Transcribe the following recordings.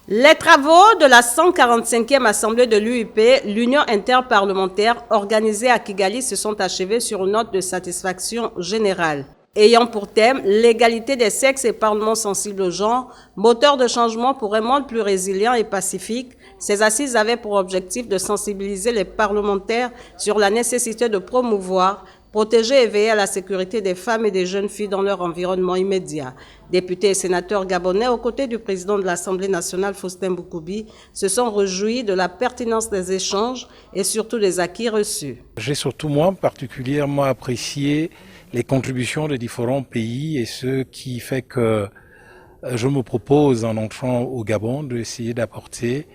Les travaux de la 145e Assemblée de l'UIP, l'Union interparlementaire, organisée à Kigali, se sont achevés sur une note de satisfaction générale. Ayant pour thème l'égalité des sexes et parlement sensible au genre, moteur de changement pour un monde plus résilient et pacifique, ces assises avaient pour objectif de sensibiliser les parlementaires sur la nécessité de promouvoir, protéger et veiller à la sécurité des femmes et des jeunes filles dans leur environnement immédiat. Députés et sénateurs gabonais, aux côtés du président de l'Assemblée nationale, Faustin Boukoubi, se sont réjouis de la pertinence des échanges et surtout des acquis reçus. J'ai surtout, moi, particulièrement apprécié les contributions des différents pays et ce qui fait que je me propose, en entrant au Gabon, d'essayer d'apporter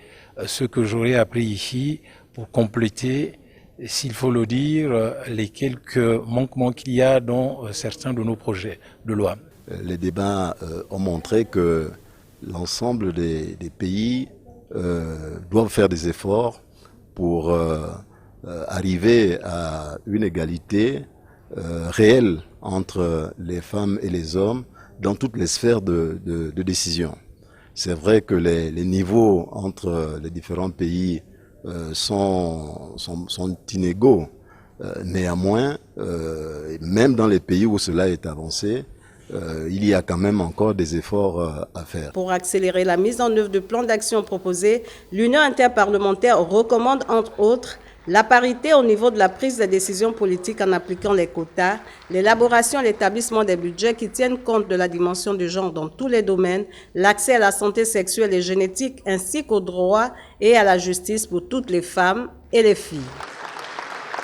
ce que j'aurais appris ici pour compléter, s'il faut le dire, les quelques manquements qu'il y a dans certains de nos projets de loi. Les débats ont montré que l'ensemble des pays doivent faire des efforts pour arriver à une égalité réelle entre les femmes et les hommes dans toutes les sphères de décision. C'est vrai que les niveaux entre les différents pays sont inégaux. Néanmoins, même dans les pays où cela est avancé, il y a quand même encore des efforts à faire. Pour accélérer la mise en œuvre du plan d'action proposé, l'Union interparlementaire recommande entre autres la parité au niveau de la prise de décisions politiques en appliquant les quotas, l'élaboration et l'établissement des budgets qui tiennent compte de la dimension du genre dans tous les domaines, l'accès à la santé sexuelle et génétique ainsi qu'aux droits et à la justice pour toutes les femmes et les filles.